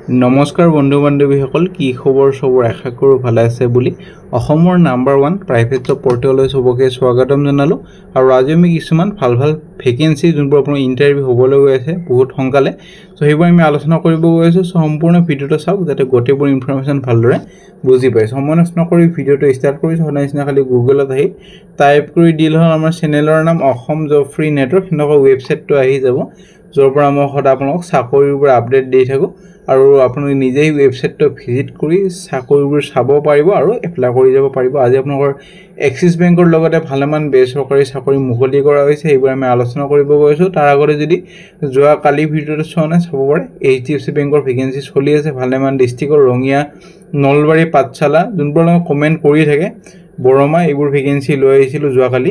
নমস্কাৰ বন্ধু বান্ধৱীসকল কি খবৰ সবৰ আশা কৰো ভালে আছে বুলি অসমৰ নাম্বাৰ 1 প্ৰাইভেট জব পৰ্টেললৈ সবকে স্বাগতম জনালো আৰু আজি আমি কিছুমান ভাল ভেকেন্সি যোনবোৰ আপোনাৰ ইন্টাৰভিউ হ'বলৈ গৈ আছে বহুত সংকালে সো হেবোৰ আমি আলোচনা কৰিব গৈ আছো সম্পূৰ্ণ ভিডিওটো চাওক যাতে গোটেইবোৰ ইনফৰমেশন ভালদৰে বুজি পায় সময় নষ্ট কৰি ভিডিওটো ষ্টাৰ্ট কৰিছো হনাইছনা খালি গুগলত আহি টাইপ কৰি দিল হ'ল আমাৰ চেনেলৰ নাম অসম জব ফ্ৰী নেটৱৰ্ক নকৰ ৱেবছাইটটো আহি যাব যৰ পৰা মই সদা আপোনাক চাকৰিৰ আপডেট দি থাকো আৰু আপুনি নিজেই ৱেবছাইটটো ভিজিট কৰি চাকৰিবোৰ চাব পাৰিব আৰু এপ্লাই কৰি যাব পাৰিব আজি আপোনালোকৰ এক্সিছ বেংকৰ লগতে ভালেমান বেচৰকাৰী চাকৰি মুকলি কৰা হৈছে এইবোৰ আমি আলোচনা কৰিব গৈছো তাৰ আগতে যদি যোৱা কালি ভিডিওটো চোৱা চাব পাৰে এইচডিএফসি বেংকৰ ভেকেন্সি চলি আছে ভালেমান ডিস্ট্ৰিক্টৰ ৰঙিয়া নলবাৰী পাঠশালা যোনবোৰ কমেন্ট কৰি থাকে বৰমা এইবোৰ ভেকেন্সি লৈ আহিছিল যোৱা কালি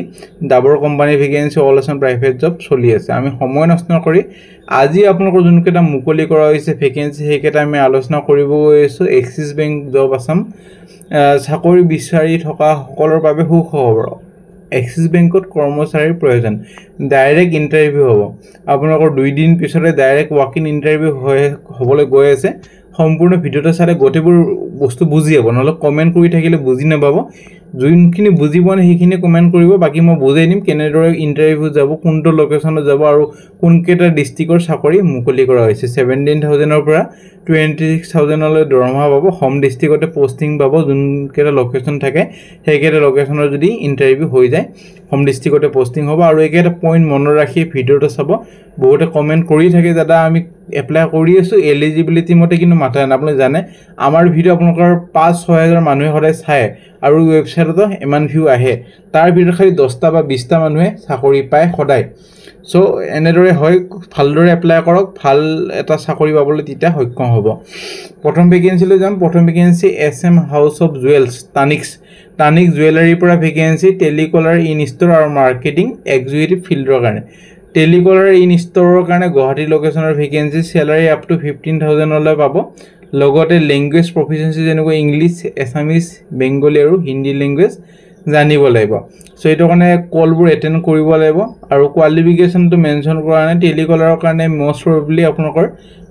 Dabur company vacancy all Assam private job চলি আছে আমি সময় নষ্ট কৰি আজি আপোনালোকৰ যোনকেটা মুকলি কৰা হৈছে ভেকেন্সি হেকেটা আমি আলোচনা কৰিব গৈছো এক্সিছ বেংক জব আসাম চাকৰি বিচাৰি থকা সকলৰ বাবে সুখবৰ এক্সিছ বেংকত কৰ্মচাৰীৰ প্ৰয়োজন ডাইৰেক্ট ইন্টাৰভিউ হ'ব আপোনালোকৰ 2 দিন পিছতে ডাইৰেক্ট ৱাক ইন ইন্টাৰভিউ হ'বলৈ গৈ আছে সম্পূৰ্ণ ভিডিওটো চালে গোটেইবোৰ বস্তু বুজি যাব নহলে কমেন্ট কৰি থাকিলে বুজি নাপাব যোনখিনি বুজি পোৱা নাই সেইখিনি কমেন্ট কৰিব বাকি মই বুজাই দিম কেনেদৰে ইন্টাৰভিউ যাব কোনটো লোকেশনত যাব আৰু কোনকেটা ডিস্ট্ৰিক্টৰ চাকৰি মুকলি কৰা হৈছে 17000 ৰ পৰা 26000 লৈ দৰমহা পাব হোম ডিস্ট্ৰিক্টতে পোষ্টিং পাব যোনকেটা লোকেশন থাকে হেকেটা লোকেশনৰ যদি ইন্টাৰভিউ হৈ যায় হোম ডিস্ট্ৰিক্টতে পোষ্টিং হ'ব আৰু একেটা পইণ্ট মনত ৰাখি ভিডিওটো চাব বহুতে কমেন্ট কৰি থাকে দাদা আমি এপ্লাই কৰি আছো এলিজিবিলিটি মতে কিন্তু মাথা না আপুনি জানে আমাৰ ভিডিও আপোনালোকৰ 5-6000 মানুহে সদায় চায় আৰু ৱেবছাইটত ইমান ভিউ আহে তাৰ ভিতৰত খালি 10টা বা 20টা মানুহে চাকৰি পায় সদায় সো এনেদৰে হয় ভালদৰে এপ্লাই কৰক ভাল এটা চাকৰি পাবলৈ তিতা সক্ষম হ'ব প্ৰথম ভেকেন্সি লৈ যাম প্ৰথম vacancy SM house of jewels Tanishq jewellery পৰা ভেকেন্সি টেলিকলাৰ ইন ষ্টৰ আৰু মাৰ্কেটিং এক্সিকিউটিভ ফিল্ডৰ কাৰণে টেলিকলাৰ ইন ষ্টৰৰ কাৰণে গুৱাহাটী লোকেশনৰ ভেকেন্সি স্যালাৰি আপ টু 15000 লৈ পাব লগতে ল্যাঙ্গুৱেজ প্ৰফিচিয়েন্সি যেনেকৈ ইংলিশ এছামিজ বেংগলী আৰু হিন্দী ল্যাঙ্গুৱেজ জানিব লাগিব সো এটো কাৰণে কলবোৰ এটেন্ড কৰিব লাগিব আৰু কোৱালিফিকেশনটো মেনশন কৰা নাই টেলিকলাৰৰ কাৰণে মোষ্ট প্ৰবাবলি আপোনালোকৰ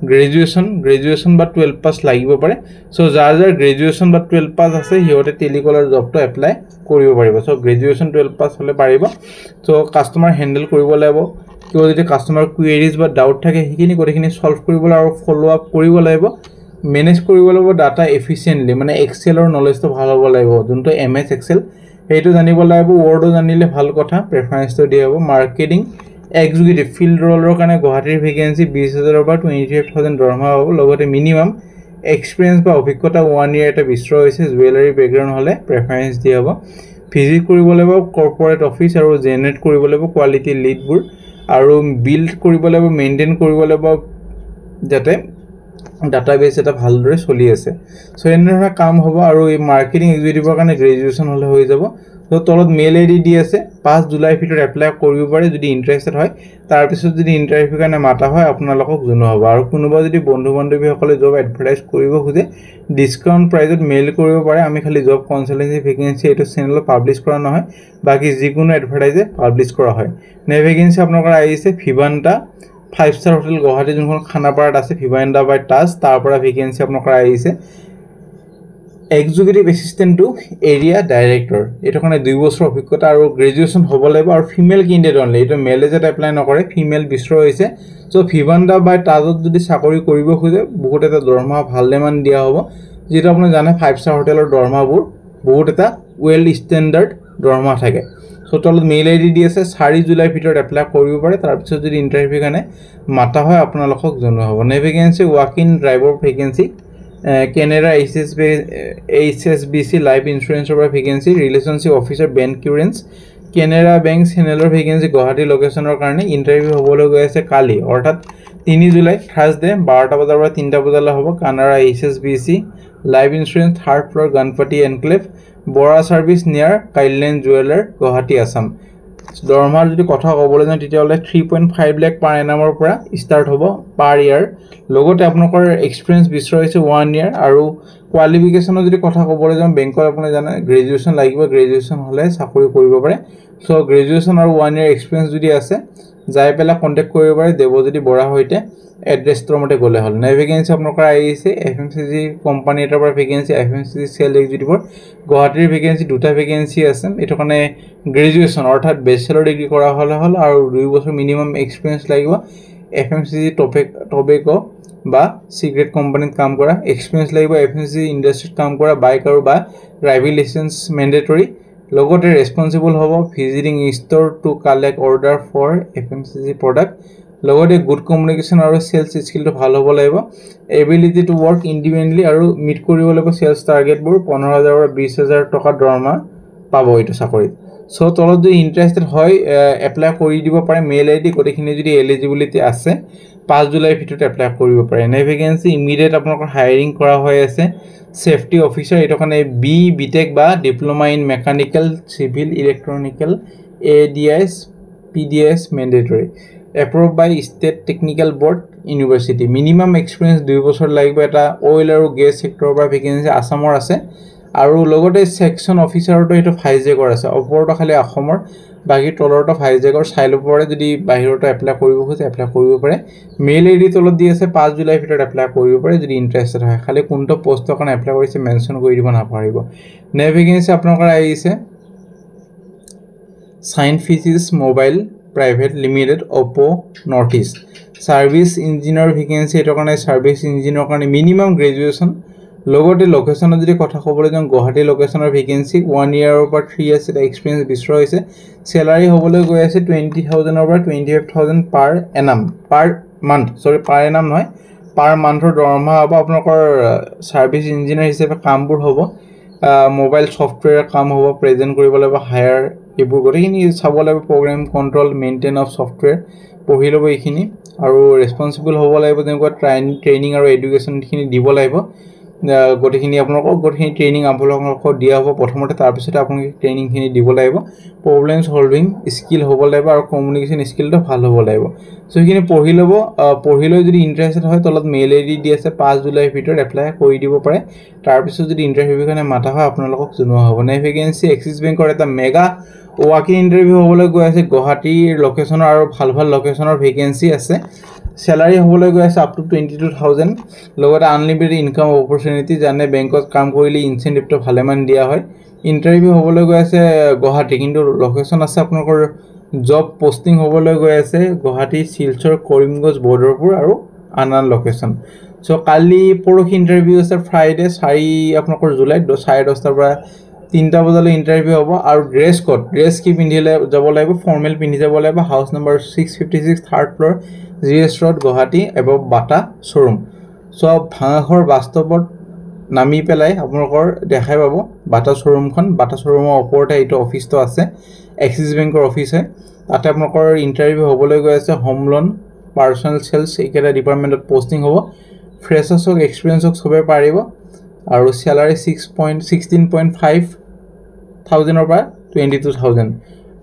গ্ৰেজুৱেচন বা 12 পাস লাগিব পাৰে সো যাৰ গ্ৰেজুৱেচন বা 12 পাস আছে হিয়তে টেলিকলাৰ জবটো এপ্লাই কৰিব পাৰিব সো গ্ৰেজুৱেচন 12 পাস হলে পাৰিব সো কাস্টমাৰ হ্যান্ডেল কৰিব লাগিব কিয় যদি কাস্টমাৰ কুৱেৰিজ বা ডাউট থাকে হেখিনি কৰিখিনি সলভ কৰিব আৰু ফলো আপ কৰিব লাগিব মেনেজ কৰিব লাগিব ডাটা এফিচিয়েন্টলি মানে এক্সেলৰ নলেজটো ভাল হ'ব লাগিব যোনটো এমএছ এক্সেল হেটো জানিব লাগিব ওৱৰ্ডো জানিলে ভাল কথা প্ৰেফাৰেন্সটো দিয়া হ'ব মাৰ্কেটিং এক্সিকিউটিভ ফিল্ড ৰলৰ কাৰণে গুৱাহাটীৰ ভেকেন্সি 20000 পৰা 25000 দৰমহা হ'ব লগতে মিনিমাম এক্সপেৰিয়েন্স বা অভিজ্ঞতা 1 ইয়াৰ এটা বিস্তৰ হৈছে জুৱেলাৰী বেকগ্ৰাউণ্ড হলে প্ৰেফাৰেন্স দিয়া হ'ব ভিজিট কৰিব লাগিব কৰ্পোৰেট অফিচ আৰু জেনাৰেট কৰিব লাগিব কোৱালিটি লিডবোৰ আৰু বিল্ড কৰিব লাগিব মেইনটেইন কৰিব লাগিব যাতে ডাটাবেস এটা ভালদৰে চলি আছে সো এনেধৰণৰ কাম হ'ব আৰু এই মাৰ্কেটিং এক্সিকিউটিভৰ কাৰণে গ্ৰেজুৱেচন হলে হৈ যাব সো তলত মেইল আইডি দি আছে 5 জুলাই ভিতৰত এপ্লাই কৰিব পাৰে যদি ইন্টাৰেষ্টেড হয় তাৰ পিছত যদি ইন্টাৰভিউ কাৰণে মাতা হয় আপোনালোকক জনোৱা হ'ব আৰু কোনোবা যদি বন্ধু বান্ধৱীসকলে জব এডভাৰটাইজ কৰিব খুজে ডিসকাউন্ট প্ৰাইজত মেইল কৰিব পাৰে আমি খালি জব কনসালটেন্সি ভেকেন্সি এটো চেনেলত পাবলিশ কৰা নহয় বাকি যিকোনো এডভাৰটাইজে পাবলিশ কৰা হয় নে ভেকেন্সি আপোনালোকৰ আহিছে ভিভান্তা 5-star হোটেল গুৱাহাটী যোনখন খানাপাৰাত আছে ভিভান্তা বাই টাজ তাৰ পৰা ভেকেন্সি আপোনালোকৰ আহিছে executive assistant to area director এটো কাৰণে 2 বছৰ অভিজ্ঞতা আৰু গ্ৰেজুৱেচন হ'ব লাগিব আৰু ফিমেল ক্যান্ডিডেট অনলি এটো মেলেজত এপ্লাই নকৰে ফিমেল বিস্তৰ হৈছে সো ভিভান্তা বাই টাজত যদি চাকৰি কৰিব খুজে বহুত এটা দৰমহা ভালমান দিয়া হ'ব যেটো আপুনি জানে 5-star হোটেলৰ দৰমহাবোৰ বহুত এটা ওয়েল ষ্টেণ্ডাৰ্ড দৰমহা থাকে সো তলত মেইল আইডি দি আছে 4 জুলাই ভিতৰত এপ্লাই কৰিব পাৰে তাৰ পিছত যদি ইন্টাৰভিউ কাৰণে মাতা হয় আপোনালোকক জনোৱা হ'ব নে vacancy walk in driver vacancy Canara HSBC life ইন্সুৰেন্সৰ পৰা vacancy relationship officer bancassurance Canara bank চেনেলৰ ভেকেন্সি গুৱাহাটী লোকেশনৰ কাৰণে ইন্টাৰভিউ হ'বলৈ গৈ আছে কালি অৰ্থাৎ 3 জুলাই থাৰ্সডে 12টা বজাৰ পৰা 3টা বজালৈ হ'ব Canara HSBC life insurance third floor Ganapati enclave Bora service near কাইলেন জুৱেলাৰ গুৱাহাটী আসাম দৰমহাৰ যদি কথা ক'বলৈ যাওঁ তেতিয়ালে 3.5 লাখ পাৰ এনামৰ পৰা ষ্টাৰ্ট হ'ব পাৰ ইয়াৰ লগতে আপোনালোকৰ এক্সপেৰিয়েন্স বিস্তৰ হৈছে 1 ইয়াৰ আৰু কোৱালিফিকেশনৰ যদি কথা ক'বলৈ যাওঁ বেংকৰ আপুনি জানে গ্ৰেজুৱেচন লাগিব গ্ৰেজুৱেচন হলে চাকৰি কৰিব পাৰে সো গ্ৰেজুৱেচন আৰু 1 ইয়াৰ এক্সপেৰিয়েন্স যদি আছে যাই পেলাই কণ্টেক্ট কৰিব পাৰে দেৱজ্যোতি বৰাৰ সৈতে এড্ৰেছটোৰ মতে গ'লে হ'ল নে ভেকেঞ্চি আপোনালোকৰ আহিছে FMCG কোম্পানী এটাৰ পৰা ভেকেঞ্চি FMCG চেল এক্সিকিউটিভৰ গুৱাহাটীৰ ভেকেঞ্চি দুটা ভেকেঞ্চি আছে এইটো কাৰণে গ্ৰেজুৱেশ্যন অৰ্থাৎ বেচেলৰ ডিগ্ৰী কৰা হ'লে হ'ল আৰু 2 বছৰ মিনিমাম এক্সপিৰিয়েঞ্চ লাগিব FMCG টবেকো বা সিগাৰেট কোম্পানীত কাম কৰা এক্সপিৰিয়েঞ্চ লাগিব FMCG ইণ্ডাষ্ট্ৰীত কাম কৰা বাইক আৰু বা ড্ৰাইভিং লাইসেন্স মেন্ডেটৰী লগতে ৰেসপন্সিবল হ'ব visiting store to collect order for FMCG product লগতে গুড কমিউনিকেশ্যন আৰু সেলস স্কিলটো ভাল হ'ব লাগিব এবিলিটি টু ওয়াৰ্ক ইন্ডিপেন্ডেন্টলি আৰু মিট কৰিব লাগিব সেলস টাৰ্গেটবোৰ 15000 পৰা 20000 টকা দৰমহা পাব এইটো চাকৰিত সো তলত যদি ইন্টাৰেস্টেড হয় এপ্লাই কৰি দিব পাৰে মেইল আইডি গটেখিনি যদি এলিজিবিলিটি আছে 5 জুলাই ভিতৰত এপ্লাই কৰিব পাৰে নে ভেকেন্সি ইমিডিয়েট আপোনালোকৰ হায়াৰিং কৰা হৈ আছে সেফটি অফিচাৰ এটো কাৰণে বিটেক বা diploma in mechanical civil electrical ADS PDS mandatory approved by state technical board university minimum experience 2 বছৰ লাগিব এটা অইল আৰু গ্যাস সেক্টৰৰ পৰা ভেকেন্সি আসামৰ আছে আৰু লগতে সেকশন অফিচাৰটো এটো ফাইজেকৰ আছে ওপৰটো খালি অসমৰ বাকি তলৰটো ফাইজেকৰ চাইল পৰে যদি বাহিৰটো এপ্লাই কৰিব খোজে এপ্লাই কৰিব পাৰে মেইল আইডি তলত দি আছে 5 জুলাই ভিতৰত এপ্লাই কৰিব পাৰে যদি ইন্টাৰেস্টেড হয় খালি কোনটো পোষ্টৰ কাৰণে এপ্লাই কৰিছে মেনশন কৰি দিব নাপাৰিব নে ভেকেন্সি আপোনালোকৰ আহিছে sign physics mobile private limited Oppo North East service engineer vacancy এটো কাৰণে সাৰ্ভিস ইঞ্জিনিয়াৰ কাৰণে মিনিমাম গ্ৰেজুৱেচন লগতে লোকেশনৰ যদি কথা ক'বলৈ যাওঁ গুৱাহাটী লোকেশনৰ ভেকেন্সি 1 ইয়াৰৰ পৰা 3 ইয়াৰ্ছ এক্সপেৰিয়েন্স বিচৰা হৈছে স্যালাৰি হ'বলৈ গৈ আছে 20000 ৰ পৰা 25000 পাৰ এনাম পাৰ মান্থ সৰি পাৰ এনাম নহয় পাৰ মান্থৰ দৰমহা হ'ব আপোনালোকৰ সাৰ্ভিস ইঞ্জিনিয়াৰ হিচাপে কামবোৰ হ'ব মোবাইল সফটওয়্যাৰ কাম হ'ব প্ৰেজেন্ট কৰিব লাগিব হায়াৰ এবোৰ গটেখিনি চাব লাগিব program control maintain of software পঢ়ি ল'ব এইখিনি আৰু ৰেসপন্সিবল হ'ব লাগিব তেনেকুৱা ট্ৰেইনিং আৰু এডুকেশ্যন খিনি দিব লাগিব গটেখিনি আপোনালোকক গটেখিনি ট্ৰেইনিং আপোনালোকক দিয়া হ'ব প্ৰথমতে তাৰ পিছত আপোনালোকে ট্ৰেইনিং খিনি দিব লাগিব প্ৰবলেম সলভিং স্কিল হ'ব লাগিব আৰু কমিউনিকেশ্যন স্কিলটো ভাল হ'ব লাগিব সো এইখিনি পঢ়ি ল'ব পঢ়িলৈ যদি ইন্টাৰেস্টেড হয় তলত মেইল আইডি দি আছে 5 জুলাই ভিতৰত এপ্লাই কৰি দিব পাৰে তাৰ পিছত যদি ইন্টাৰভিউ কাৰণে মাতা হয় আপোনালোকক জনোৱা হ'ব নে ভেকেন্সি এক্সিস বেংকৰ এটা মেগা ওয়াকিং ইন্টাৰভিউ হ'বলৈ গৈ আছে গুৱাহাটীৰ লোকেশনৰ আৰু ভাল লোকেশনৰ ভেকেন্সি আছে স্যালাৰি হ'বলৈ গৈ আছে আপ টু 22000 লগতে আনলিমিটেড ইনকাম অপৰচুনিটি জানে বেংকত কাম কৰিলে ইনসেন্টিভটো ভালেমান দিয়া হয় ইন্টাৰভিউ হ'বলৈ গৈ আছে গুৱাহাটী কিন্তু লোকেশন আছে আপোনালোকৰ জব পোস্টিং হ'বলৈ গৈ আছে গুৱাহাটী শিলচৰ কৰিমগঞ্জ বৰ্ডৰপুৰ আৰু আনান লোকেশন সো কালি পৰখি ইন্টাৰভিউ আছে ফ্ৰাইডে 4 আপোনালোকৰ জুলাই 10:30 পৰা 3টা বজালৈ ইন্টাৰভিউ হ'ব আৰু ড্ৰেছ কি পিন্ধিলে যাব লাগিব ফৰ্মেল পিন্ধি যাব লাগিব house number 656 third floor GS Road Guwahati above Bata showroom সব ভাঙাখৰ বাস্তৱত নামি পেলাই আপোনালোকৰ দেখাই পাব বাটা শোৰুমখন বাটা শোৰুমৰ ওপৰতে এইটো অফিসটো আছে এক্সিস বেংকৰ অফিস হয় তাতে আপোনালোকৰ ইন্টাৰভিউ হ'বলৈ গৈ আছে হোম লোন পাৰ্সোনাল সেলস এইকেটা ডিপাৰ্টমেন্টত পোস্টিং হ'ব ফ্ৰেছাৰ্ছক এক্সপেৰিয়েন্সক সবে পাৰিব আৰু স্যালাৰি 16.5 থাউজেণ্ডৰ পৰা 22000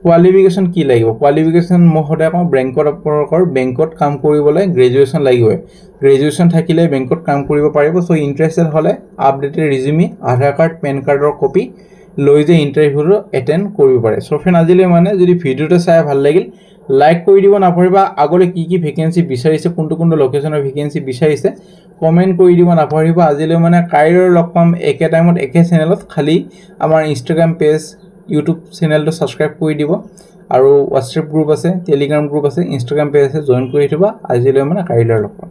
কোৱালিফিকেশন কি লাগিব কোৱালিফিকেশন মহতে আকৌ বেংকত কাম কৰিবলৈ গ্ৰেজুৱেচন লাগিব গ্ৰেজুৱেচন থাকিলে বেংকত কাম কৰিব পাৰিব সো ইন্টাৰেস্টেড হলে আপডেটেড ৰিজিউমি আধাৰ কাৰ্ড পেন কাৰ্ডৰ কপি লৈ যে ইন্টাৰভিউটো এটেন্ড কৰিব পাৰে সো ফ্ৰেন্ড আজিলৈ মানে যদি ভিডিওটো চাই ভাল লাগিল লাইক কৰি দিব নাপাহৰিবা আগলৈ কি ভেকেন্সি বিচাৰিছে কোনটো লোকেশনৰ ভেকেন্সি বিচাৰিছে কমেন্ট কৰি দিব নাপাহৰিবা আজিলৈ মানে কাইৰৰ লগ পাম একে টাইমত একে চেনেলত খালি আমাৰ ইনষ্টাগ্ৰাম পেজ ইউটিউব চেনেলটো সাবস্ক্ৰাইব কৰি দিব আৰু WhatsApp গ্ৰুপ আছে টেলিগ্ৰাম গ্ৰুপ আছে ইনষ্টাগ্ৰাম পেজ আছে জয়েন কৰি দিবা আজিলৈ মানে কাইলৰ লগ পাম